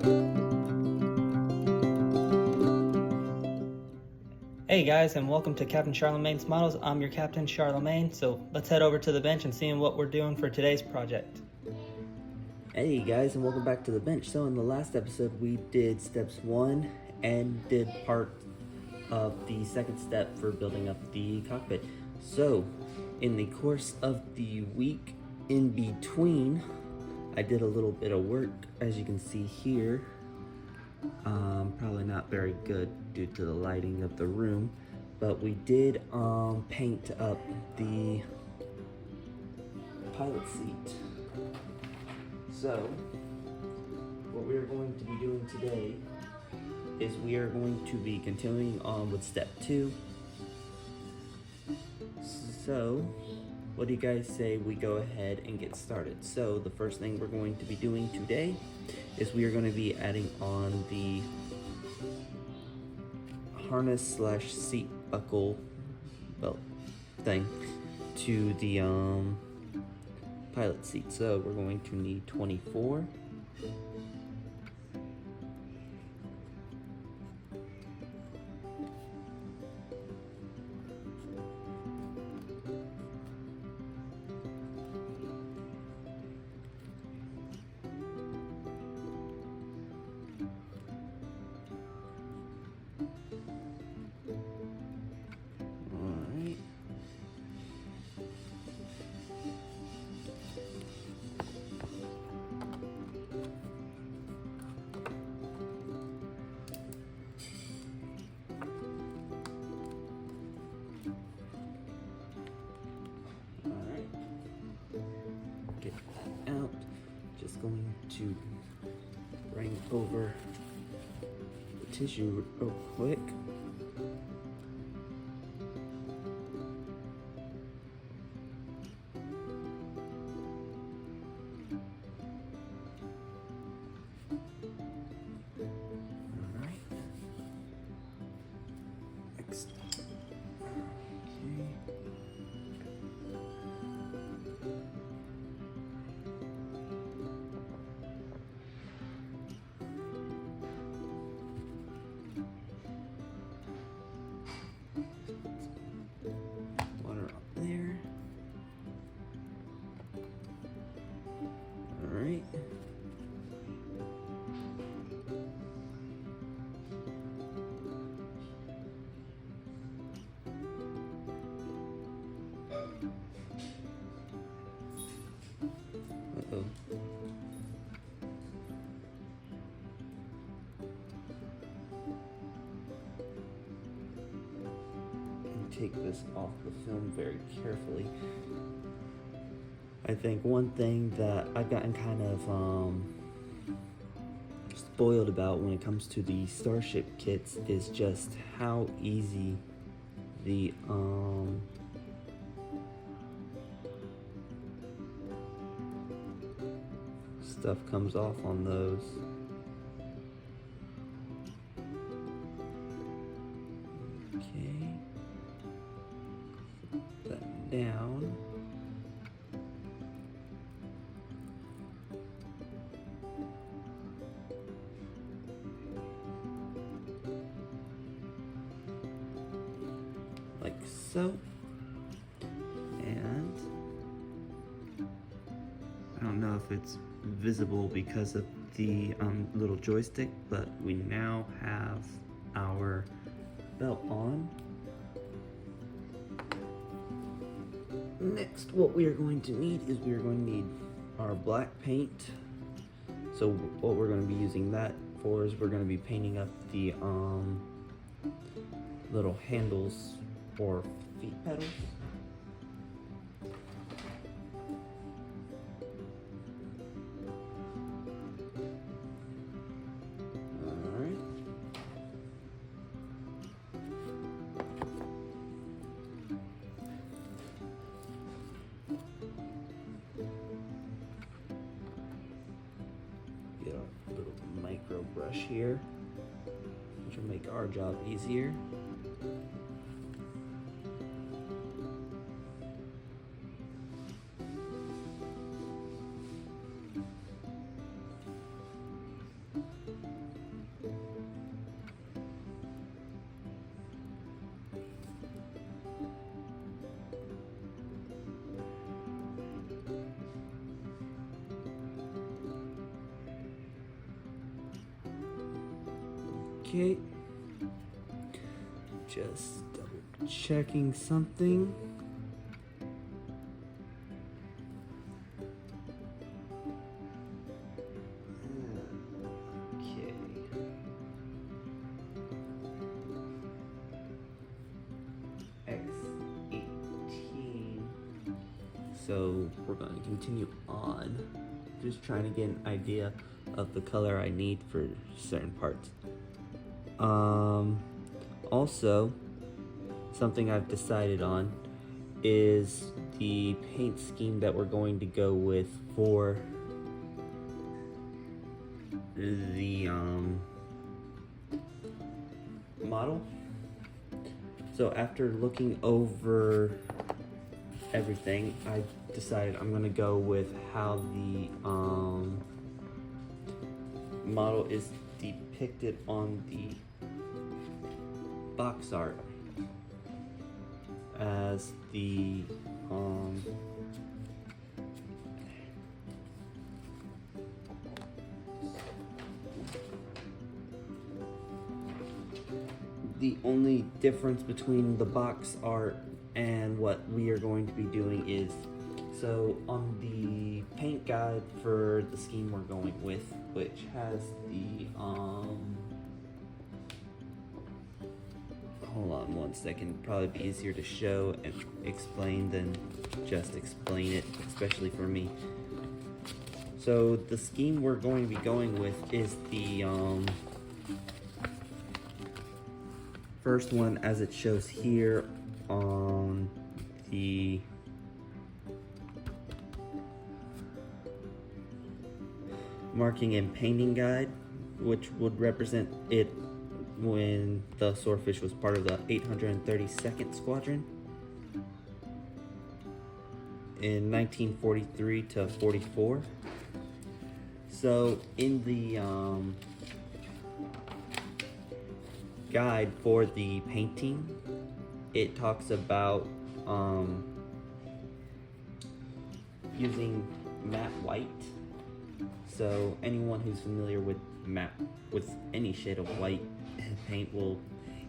Hey guys, and welcome to Captain Charlemagne's Models. I'm your Captain Charlemagne, so let's head over to the bench and see what we're doing for today's project. Hey guys, and welcome back to the bench. So in the last episode we did steps 1 and did part of the second step for building up the cockpit. So in the course of the week in between, I did a little bit of work, as you can see here. Probably not very good due to the lighting of the room, but we did paint up the pilot seat. So what we are going to be doing today is we are going to be continuing on with step 2. So what do you guys say we go ahead and get started? So the first thing we're going to be doing today is we are going to be adding on the harness / seat buckle belt thing to the pilot seat. So we're going to need 24. Get that out. Just going to bring over the tissue real quick. Alright. Next. Alright. Uh-oh. And take this off the film very carefully. I think one thing that I've gotten kind of spoiled about when it comes to the Starship kits is just how easy the stuff comes off on those. Okay. Put that down. Like so. And I don't know if it's visible because of the little joystick, but we now have our belt on. Next, what we are going to need is we are going to need our black paint. So what we're going to be using that for is we're going to be painting up the little handles or feet pedals. Alright. Get a little micro brush here, which will make our job easier. Okay. Just double checking something. Okay. X18. So we're going to continue on. Just trying to get an idea of the color I need for certain parts. Also, something I've decided on is the paint scheme that we're going to go with for the model. So after looking over everything, I decided I'm gonna go with how the model is depicted on the box art as the only difference between the box art and what we are going to be doing is, so on the paint guide for the scheme we're going with, which has the hold on one second, probably be easier to show and explain than just explain it, especially for me. So the scheme we're going to be going with is the first one as it shows here on the marking and painting guide, which would represent it when the Swordfish was part of the 832nd Squadron in 1943 to 44. So in the guide for the painting, it talks about using matte white. So anyone who's familiar with any shade of white paint will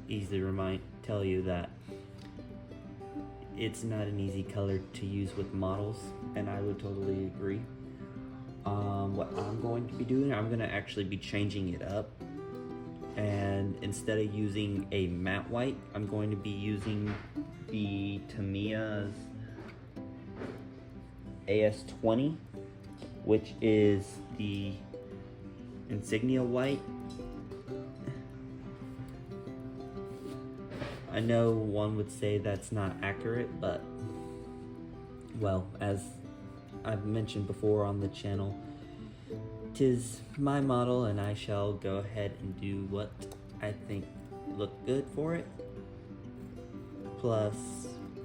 easily tell you that it's not an easy color to use with models, and I would totally agree. What I'm going to be doing, I'm going to actually be changing it up, and instead of using a matte white, I'm going to be using the Tamiya's AS20, which is the insignia white. I know one would say that's not accurate, but well, as I've mentioned before on the channel, 'tis my model and I shall go ahead and do what I think look good for it. Plus,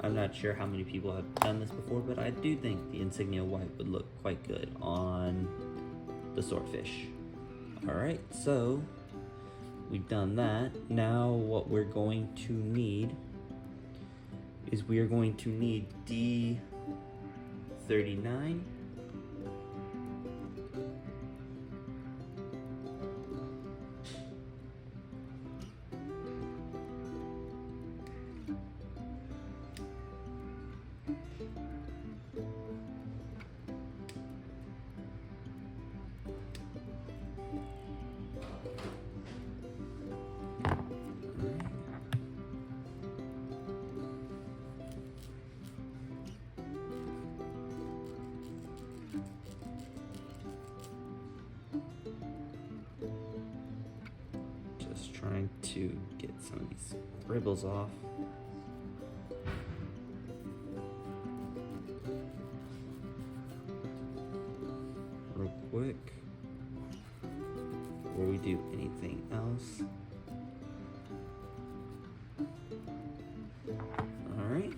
I'm not sure how many people have done this before, but I do think the insignia white would look quite good on the Swordfish. Alright, so we've done that. Now what we're going to need is we are going to need D39, trying to get some of these scribbles off. Real quick, before we do anything else. Alright.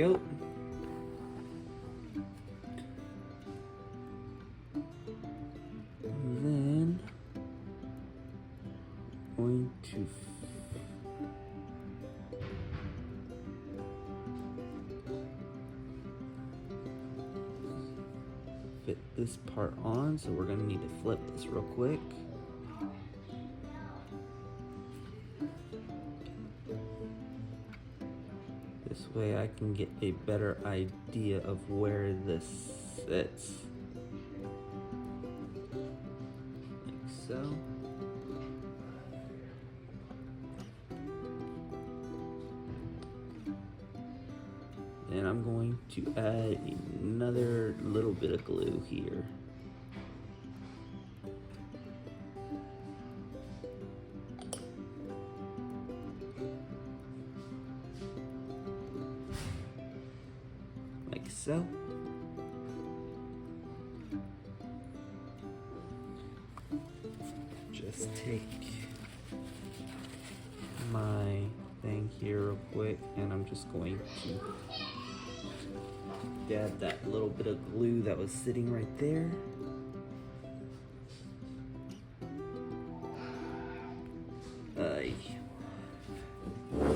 go. And then going to fit this part on, so we're gonna need to flip this real quick. This way I can get a better idea of where this sits. Like so. And I'm going to add another little bit of glue here. Like so. Just take my thing here real quick, and I'm just going to dab that little bit of glue that was sitting right there.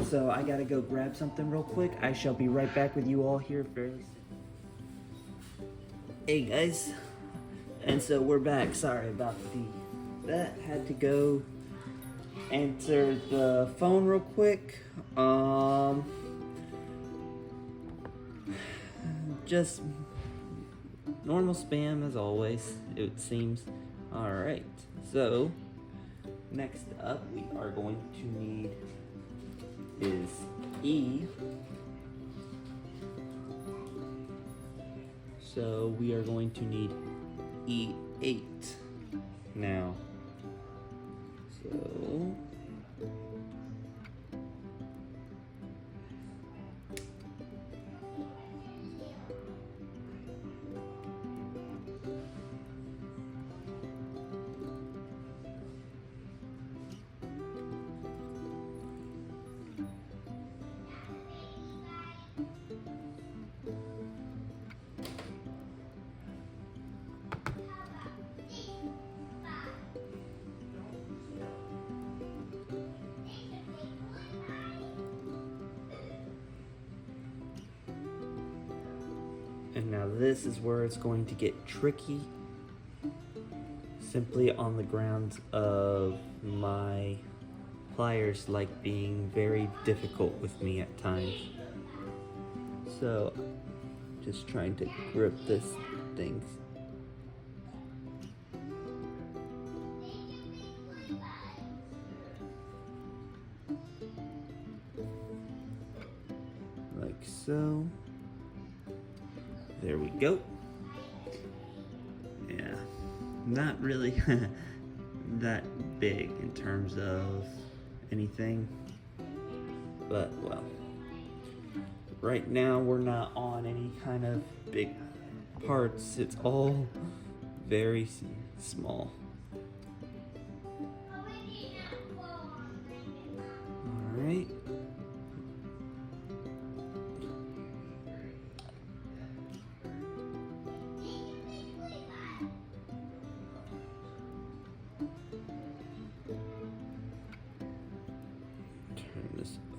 So I gotta go grab something real quick. I shall be right back with you all here fairly soon. Hey guys, and so we're back. Sorry about that. Had to go answer the phone real quick. Just normal spam as always, it seems. Alright, so next up we are going to need is E. So we are going to need E8 now. So and now this is where it's going to get tricky, simply on the grounds of my pliers like being very difficult with me at times. So just trying to grip this thing. Like so. There we go. Yeah, not really that big in terms of anything, but well, right now we're not on any kind of big parts. It's all very small. All right.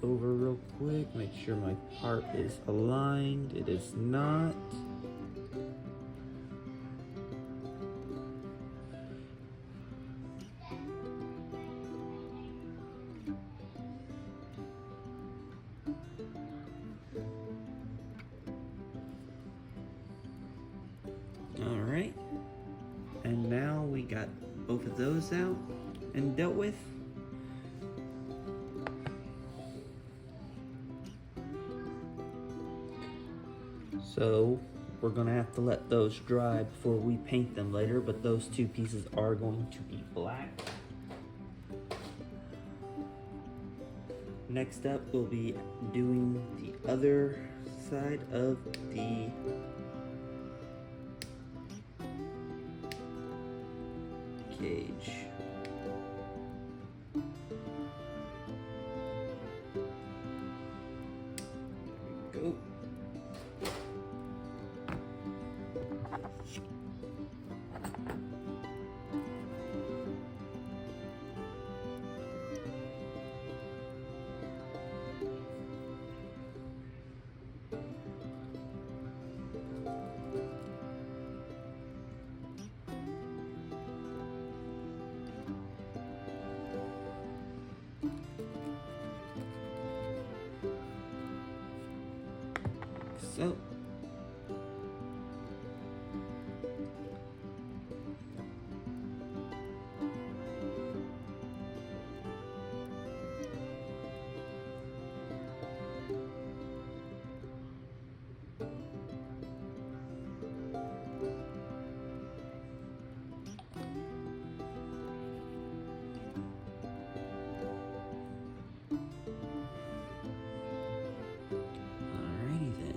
Over real quick, make sure my part is aligned. It is not. All right, and now we got both of those out and dealt with. So we're gonna have to let those dry before we paint them later, but those two pieces are going to be black. Next up, we'll be doing the other side of the cage. There we go. So, alrighty then.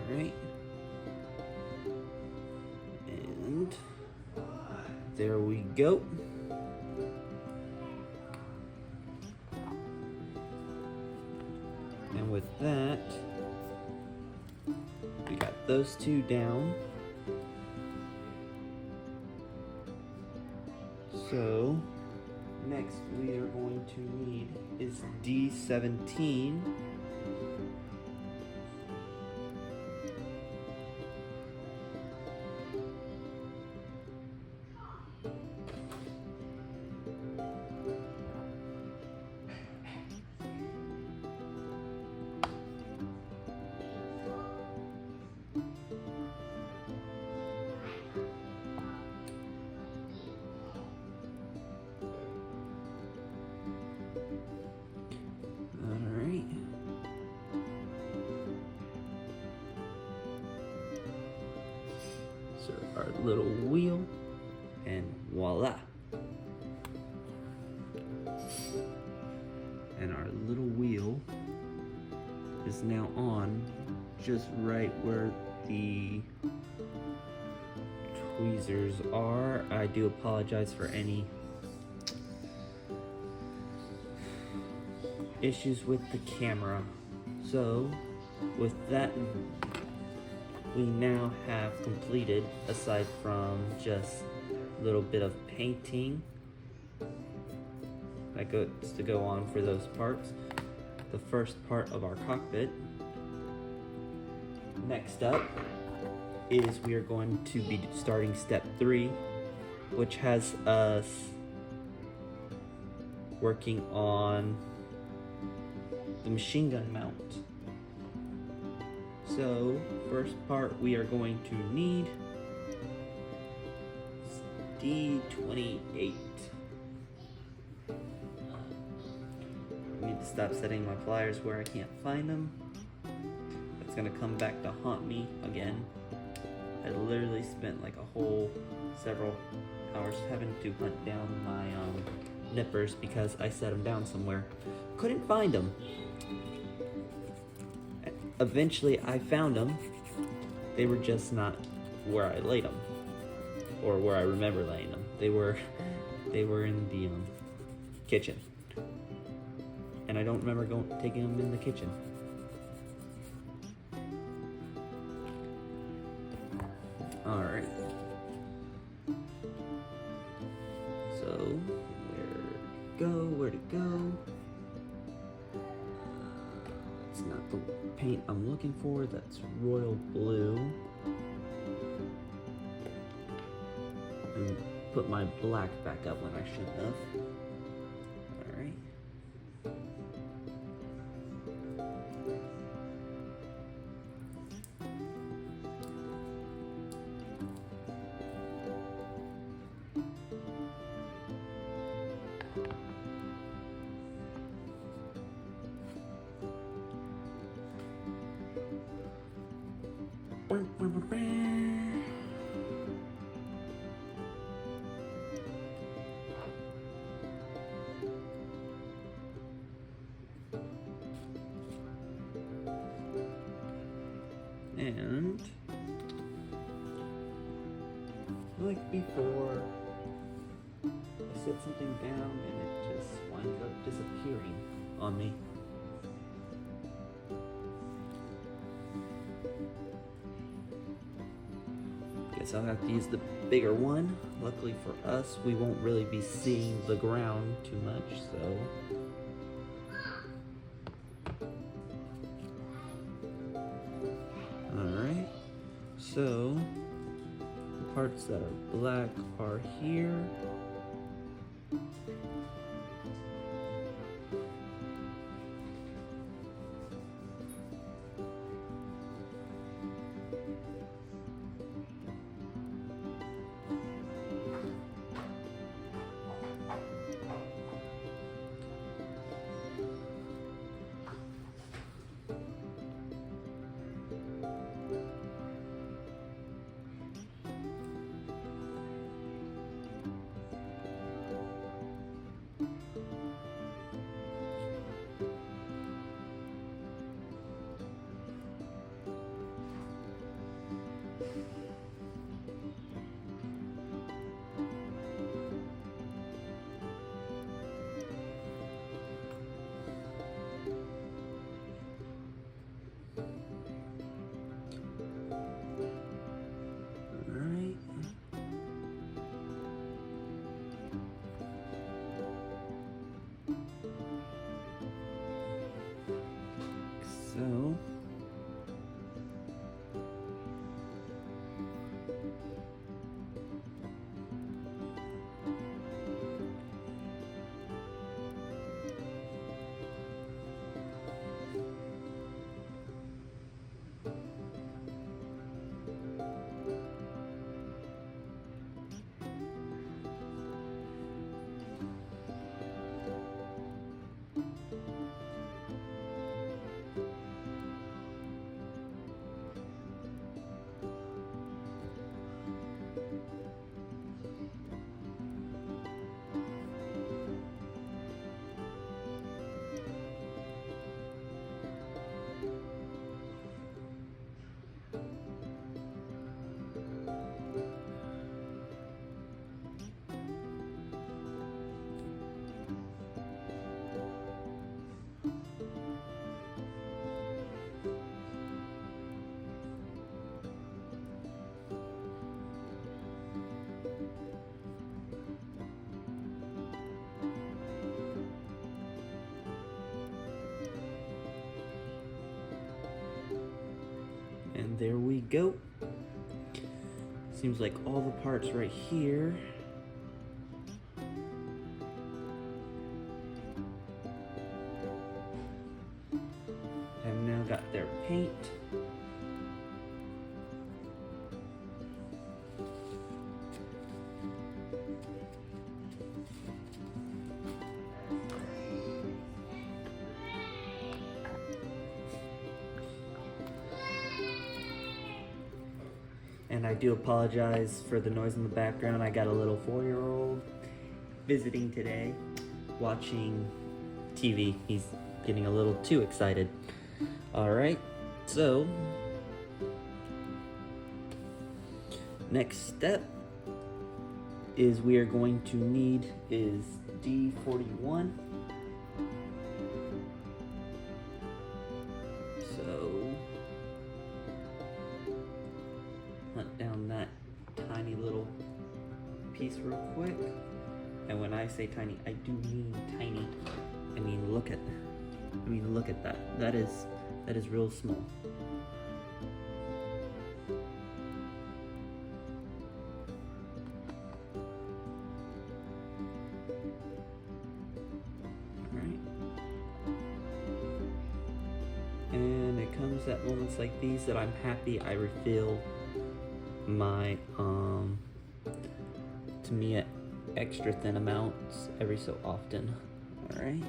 Alright. And there we go. And with that, we got those two down. So, next we are going to need is D17. So our little wheel, and voila. And our little wheel is now on just right where the tweezers are. I do apologize for any issues with the camera. So with that, we now have completed, aside from just a little bit of painting that goes to go on for those parts, the first part of our cockpit. Next up is we are going to be starting step 3, which has us working on the machine gun mount. So, first part we are going to need D28. I need to stop setting my pliers where I can't find them. That's gonna come back to haunt me again. I literally spent like a whole several hours having to hunt down my nippers because I set them down somewhere. Couldn't find them. Eventually I found them. They were just not where I laid them, or where I remember laying them. They were in the kitchen, and I don't remember taking them in the kitchen. All right. So where to go? It's not the paint I'm looking for. That's royal blue. And put my black back up when I shouldn't have. Alright. And like before, I set something down and it just winds up disappearing on me. Guess I'll have to use the bigger one. Luckily for us, we won't really be seeing the ground too much, so. Alright, so the parts that are black are here. So and there we go. Seems like all the parts right here have now got their paint. And I do apologize for the noise in the background. I got a little 4-year-old visiting today, watching TV. He's getting a little too excited. All right, so next step is we are going to need is D41. So hunt down that tiny little piece real quick. And when I say tiny, I do mean tiny. I mean look at that. That is real small. Alright. And it comes at moments like these that I'm happy I refill my Tamiya extra thin amounts every so often. Alright.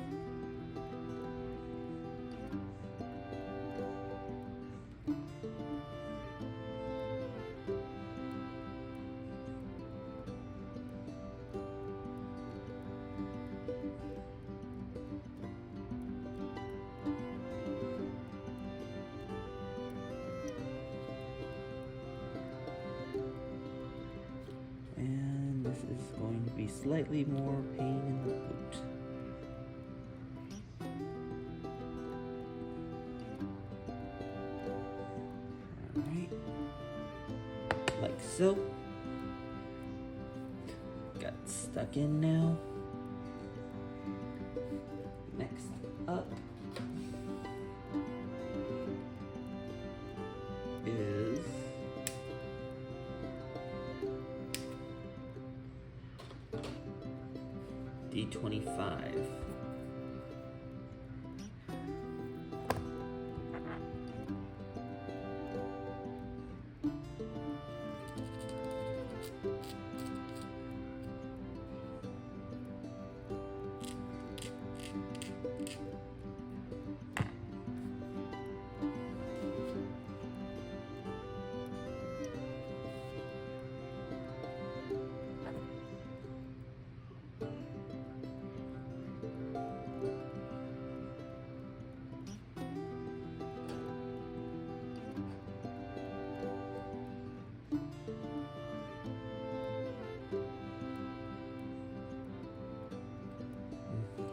be slightly more pain in the boot. Alright. Like so. Got it stuck in now. Next up is D25.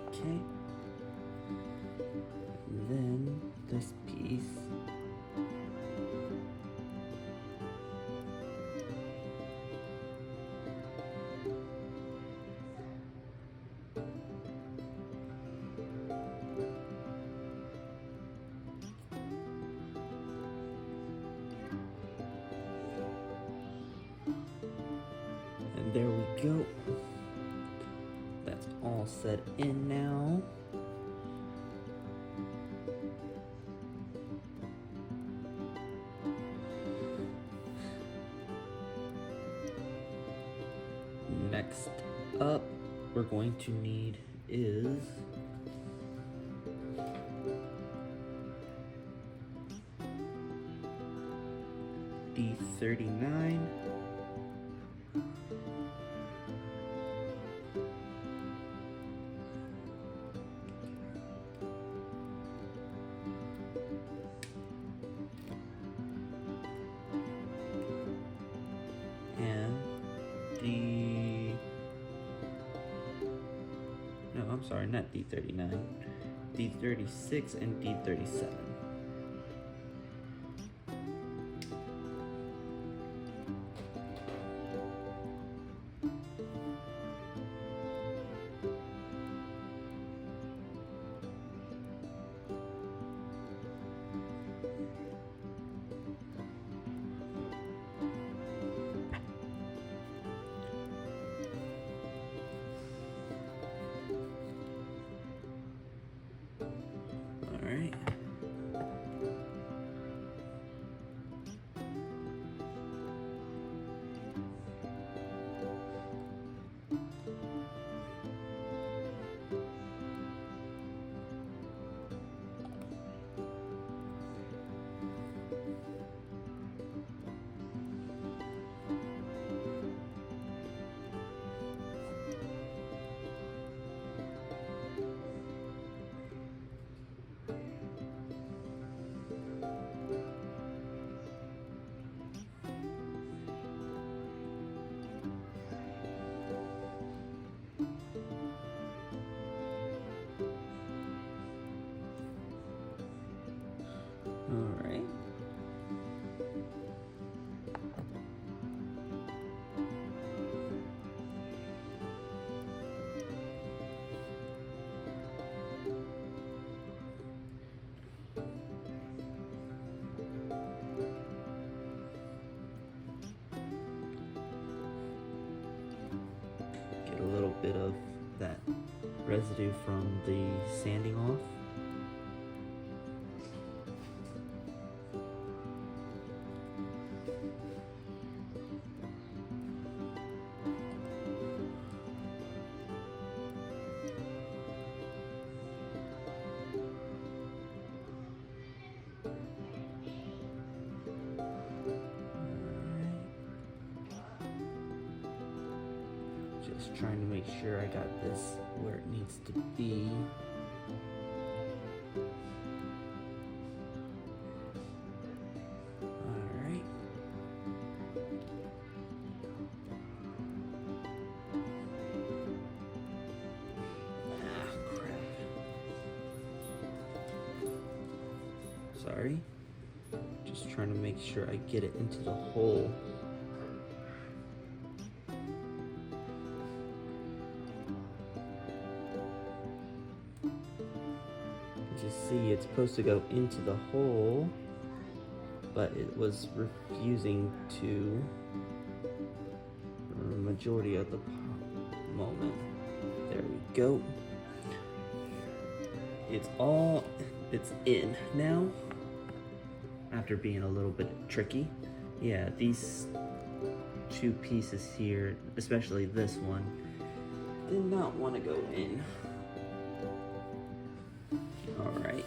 Okay. Then this piece. And there we go. That's all set in now. Next up, we're going to need is D39. And no, I'm sorry, not D39, D36 and D37. Alright. Alright. Get a little bit of that residue from the sanding off. Just trying to make sure I got this where it needs to be. Alright. sorry. Just trying to make sure I get it into the hole. You see, it's supposed to go into the hole, but it was refusing to for the majority of the moment. There we go. It's in now, after being a little bit tricky. Yeah, these two pieces here, especially this one, did not want to go in. Alright,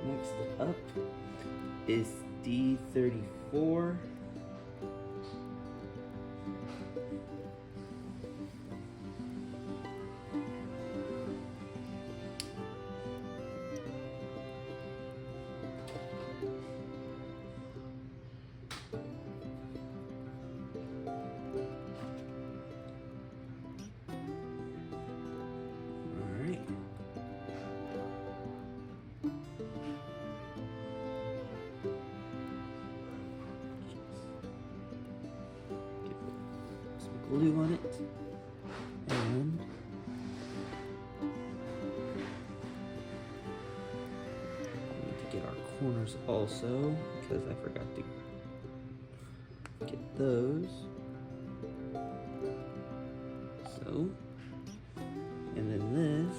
next up is D34. Glue on it, and we need to get our corners also, because I forgot to get those. So, and then this.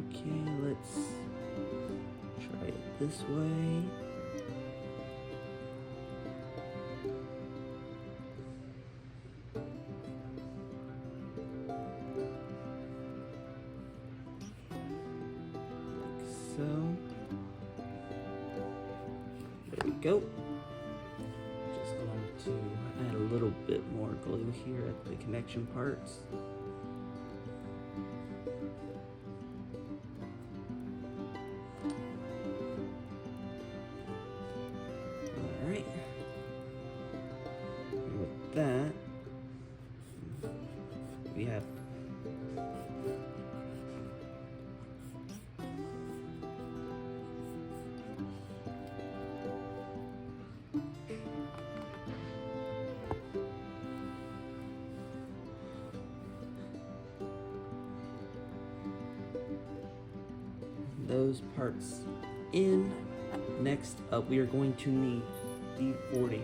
Okay, let's try it this way. Like so. There we go. Just going to add a little bit more glue here at the connection parts. Alright. And with that, we have those parts in. Next up, we are going to need D40.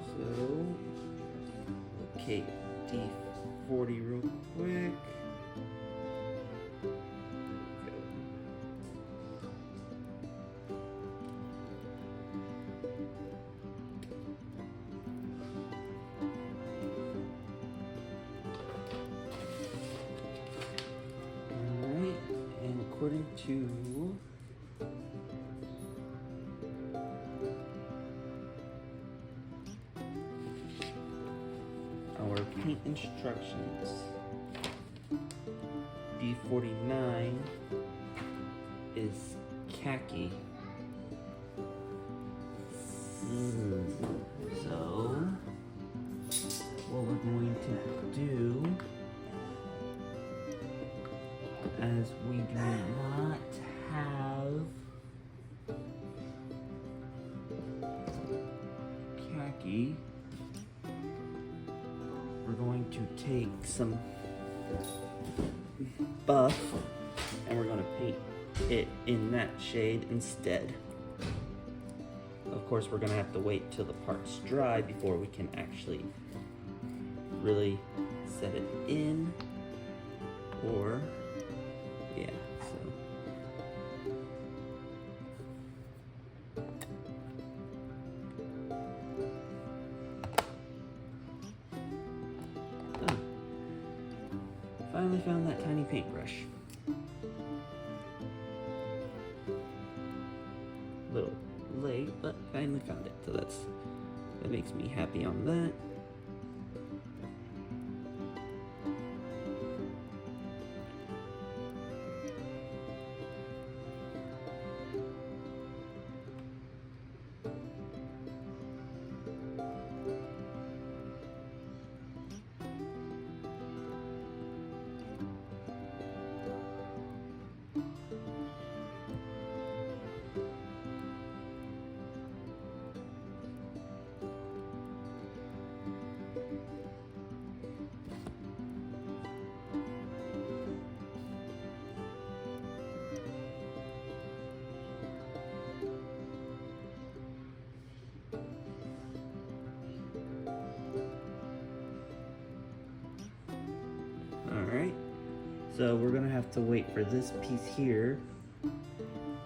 So, okay, D40 real quick. According to our paint instructions, D49 is khaki. So what we're going to do, as we do not have khaki, we're going to take some buff and we're going to paint it in that shade instead. Of course, we're going to have to wait till the parts dry before we can actually really set it in, or yeah, so. Finally found that tiny paintbrush. A little late, but finally found it, so that makes me happy on that. Alright, so we're gonna have to wait for this piece here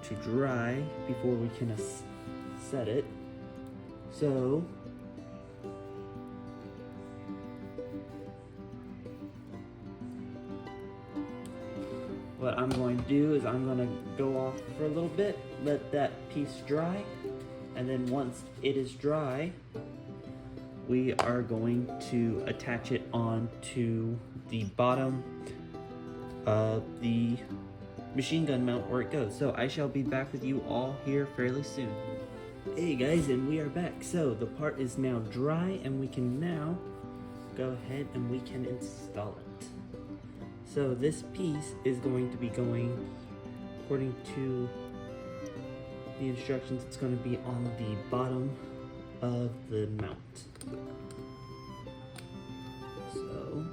to dry before we can set it. So what I'm going to do is I'm going to go off for a little bit, let that piece dry, and then once it is dry, we are going to attach it onto the bottom of the machine gun mount where it goes. So I shall be back with you all here fairly soon. Hey guys, and we are back. So the part is now dry, and we can now go ahead and we can install it. So this piece is going to be going, according to the instructions, it's going to be on the bottom of the mount. So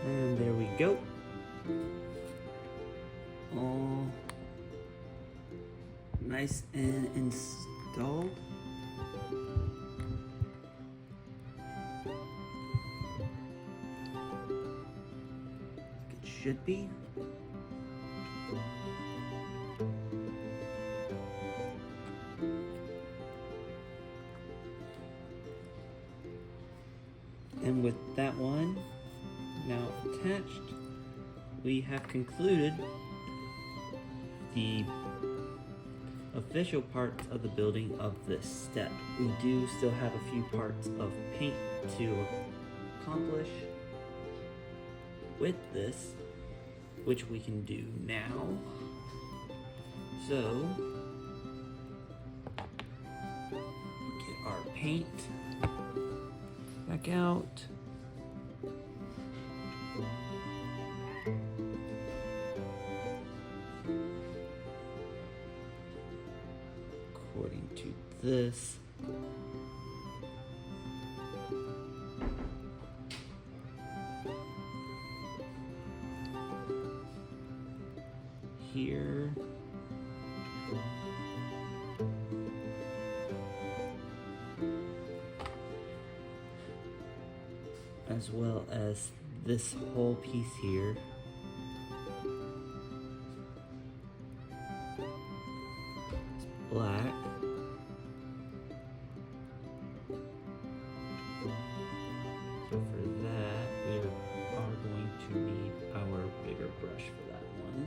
and there we go. All nice and installed. Like it should be. And with that one now attached, we have concluded the official parts of the building of this step. We do still have a few parts of paint to accomplish with this, which we can do now. So, get our paint back out. According to this, here, as well as this whole piece here. It's black. So for that, we are going to need our bigger brush for that one.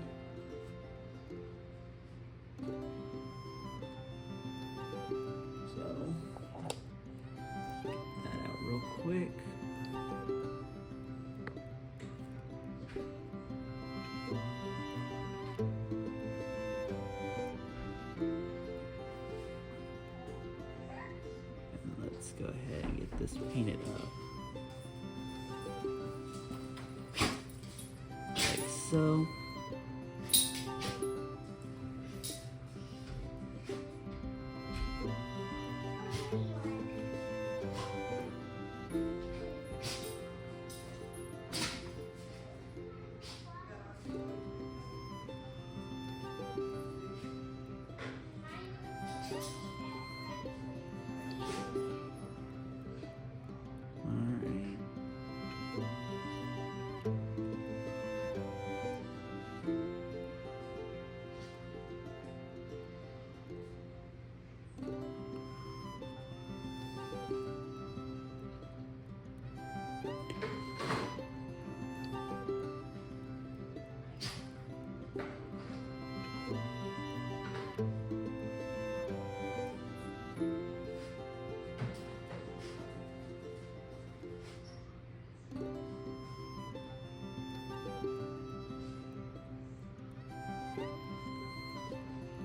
go ahead and get this painted up. Like so.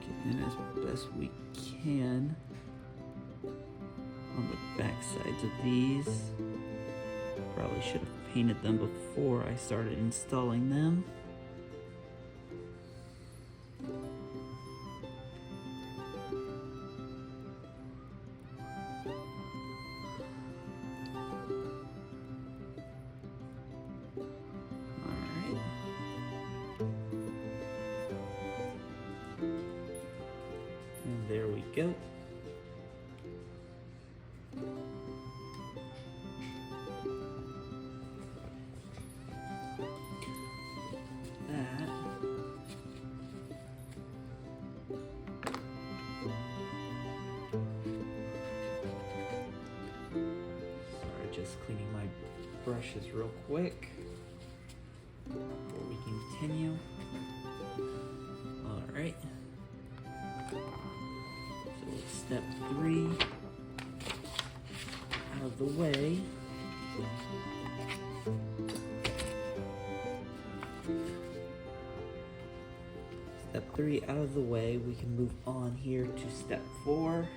Getting as best we can on the back sides of these. Probably should have painted them before I started installing them. And there we go. That. Sorry, just cleaning my brushes real quick before we continue. All right. So step 3 out of the way. Step 3 out of the way, we can move on here to step 4.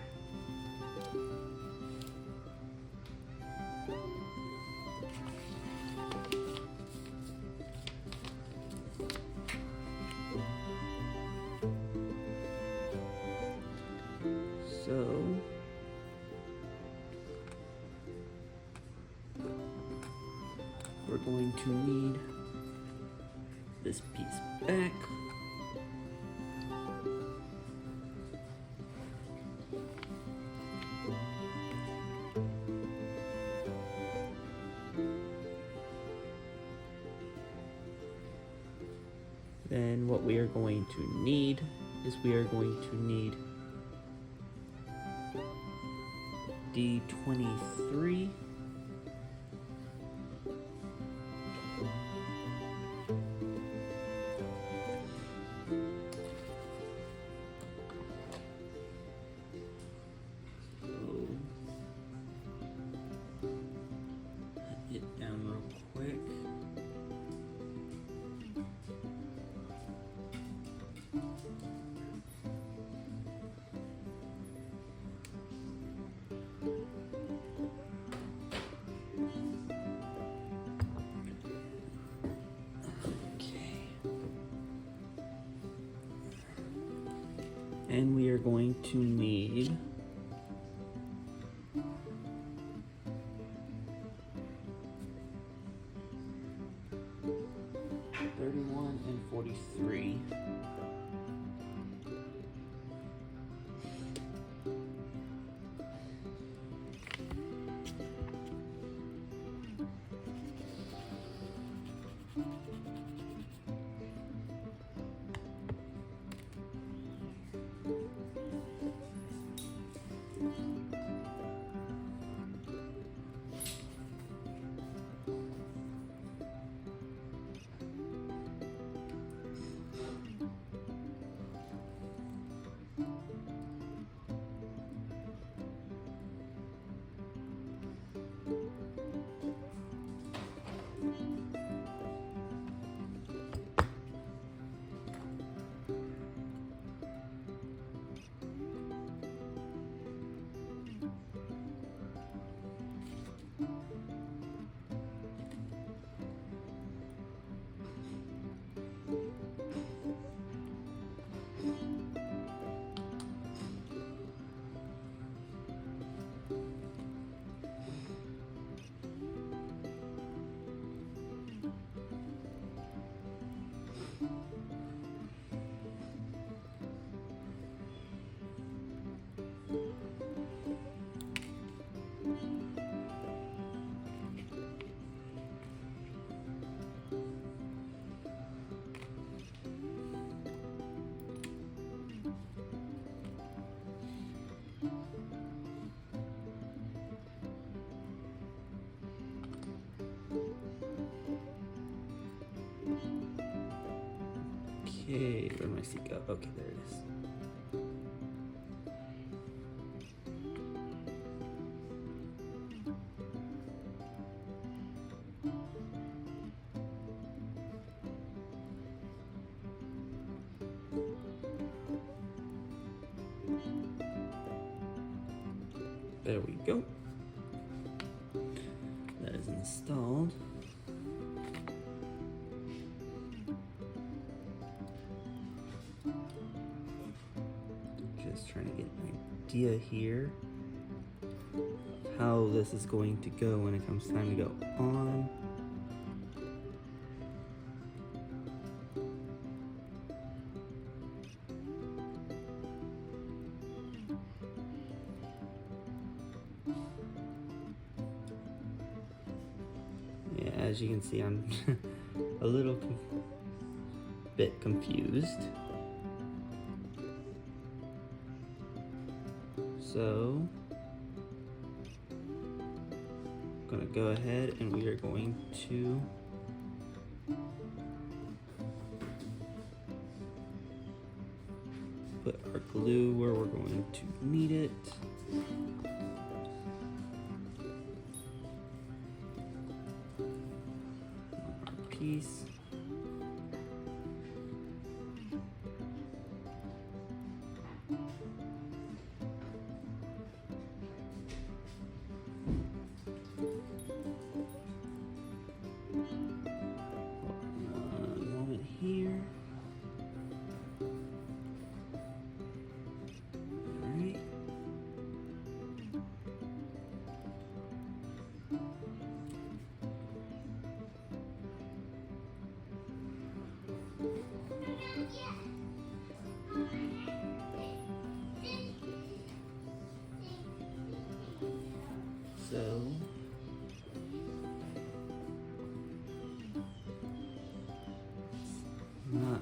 So we're going to need this piece back. Then what we are going to need is we are going to need D23. It down real quick. And we are going to need $31 and $43. Okay, where did my seat go? Okay, there it is. There we go. That is installed. Just trying to get an idea here of how this is going to go when it comes time to go on. Yeah, as you can see, I'm a little bit confused. So, I'm gonna go ahead and we are going to put our glue where we're going to need it. Our piece. Here. All right. So not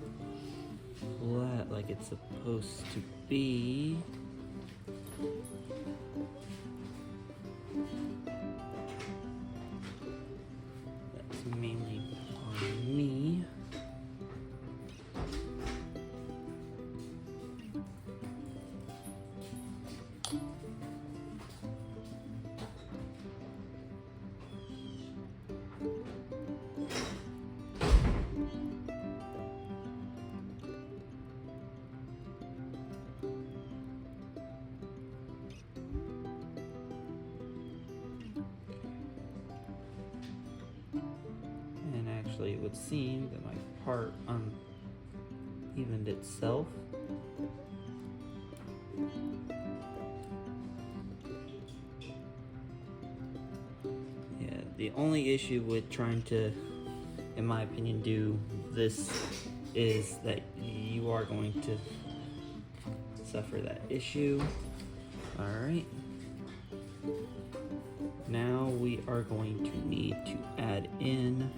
flat like it's supposed to be. That's mainly on me. Actually, it would seem that my part unevened itself. Yeah, the only issue with trying to, in my opinion, do this is that you are going to suffer that issue. Alright. Now we are going to need to add in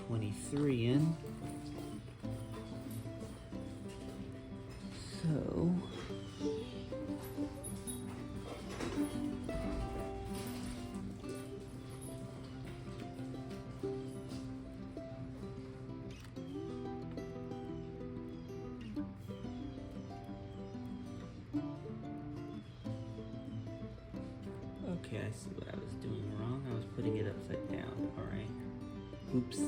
D23 in. So okay, I see what I was doing wrong. I was putting it upside down. Alright. Oops.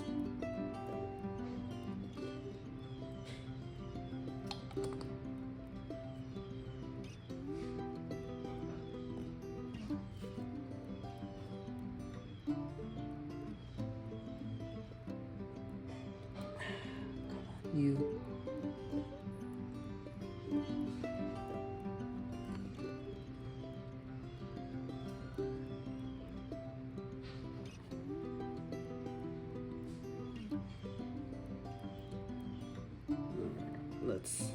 You. Let's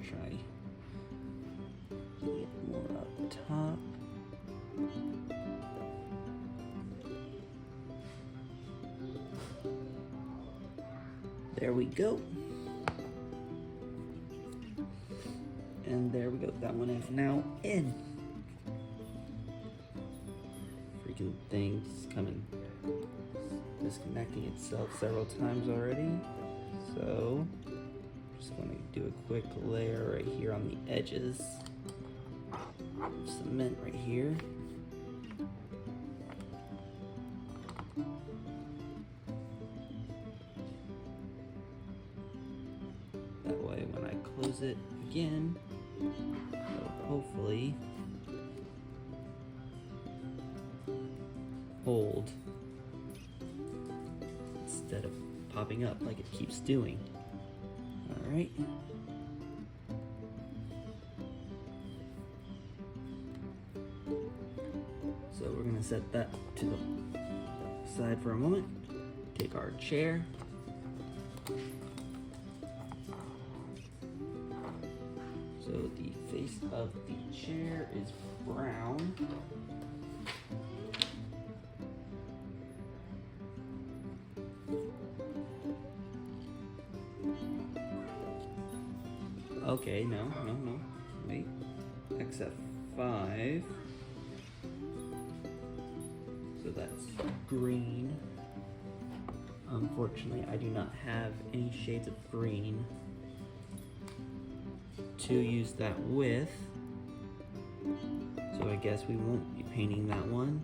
try get more up top. There we go. And there we go. That one is now in. freaking thing's coming, disconnecting itself several times already. So, just going to do a quick layer right here on the edges. Cement right here. That way when I close it again, it'll hopefully hold instead of popping up like it keeps doing. Alright. So we're going to set that to the side for a moment. Take our chair. So the face of the chair is brown. Okay, no, wait. XF5. So that's green. Unfortunately, I do not have any shades of green to use that with. So I guess we won't be painting that one.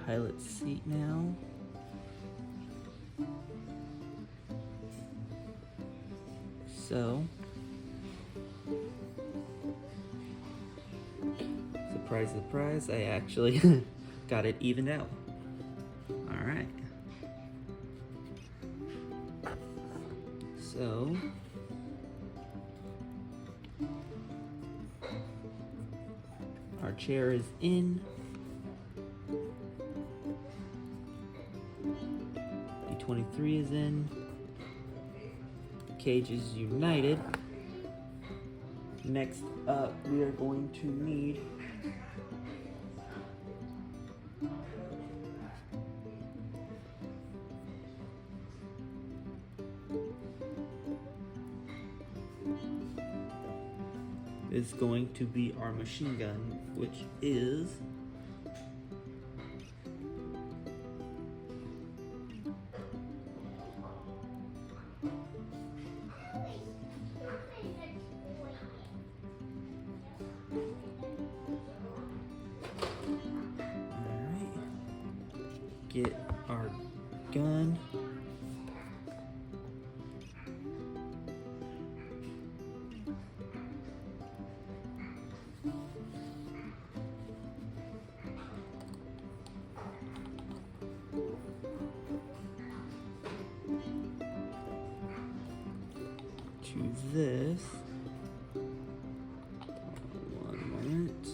Pilot seat now. So, surprise, surprise, I actually got it evened out. All right. So, our chair is in. D23 is in. Cage is united. Next up, we are going to need is going to be our machine gun, which is get our gun. To this. One moment.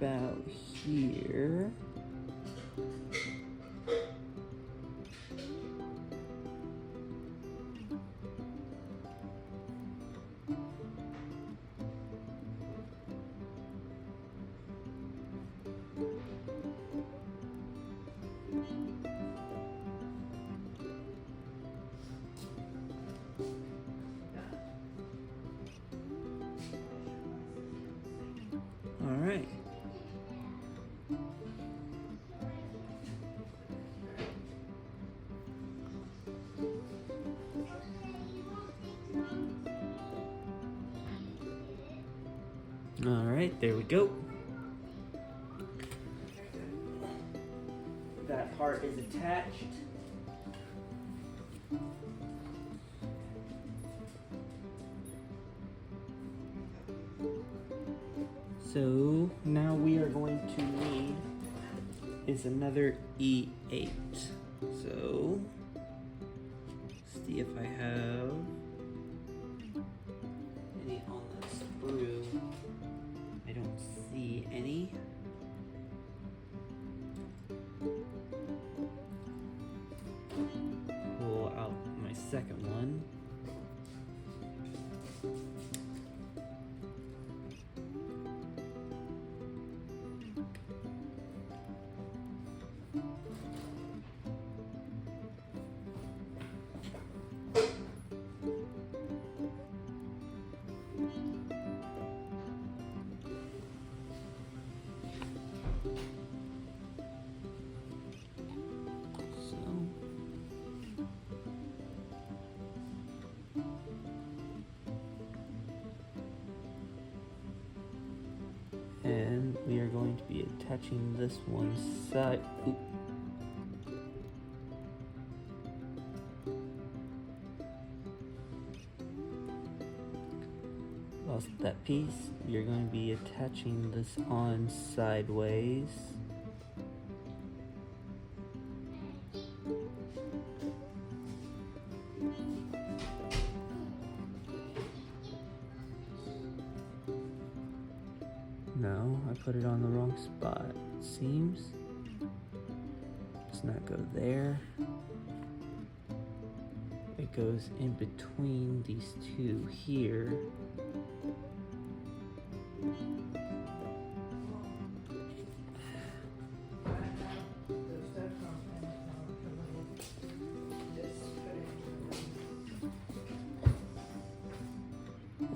About here. All right. All right, there we go. part is attached. So now we are going to need is another E8. So see if I have any on the sprue. I don't see any. Pull out my second one. And we are going to be attaching this one side. Oop. Lost that piece. We are going to be attaching this on sideways. No, I put it on the wrong spot. Seems. Does not go there. It goes in between these two here.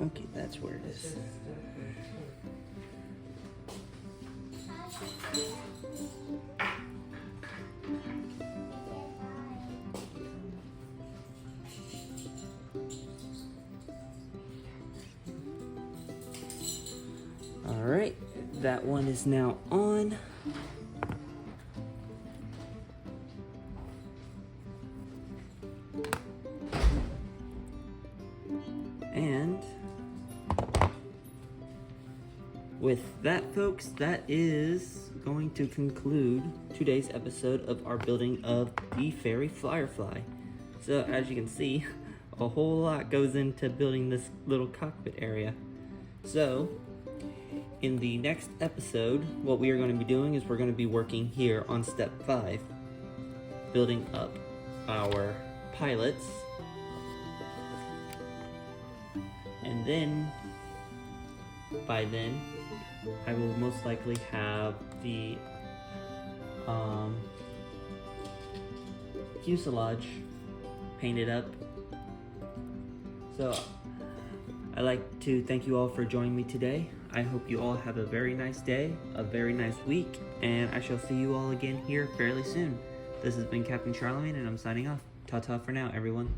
Okay, that's where it is. All right, that one is now on. And with that, folks, that is going to conclude today's episode of our building of the Fairy Firefly. So as you can see, a whole lot goes into building this little cockpit area. So in the next episode, what we are going to be doing is we're going to be working here on step 5, building up our pilots. And then, by then, I will most likely have the fuselage painted up. So, I'd like to thank you all for joining me today. I hope you all have a very nice day, a very nice week, and I shall see you all again here fairly soon. This has been Captain Charlemagne, and I'm signing off. Ta-ta for now, everyone.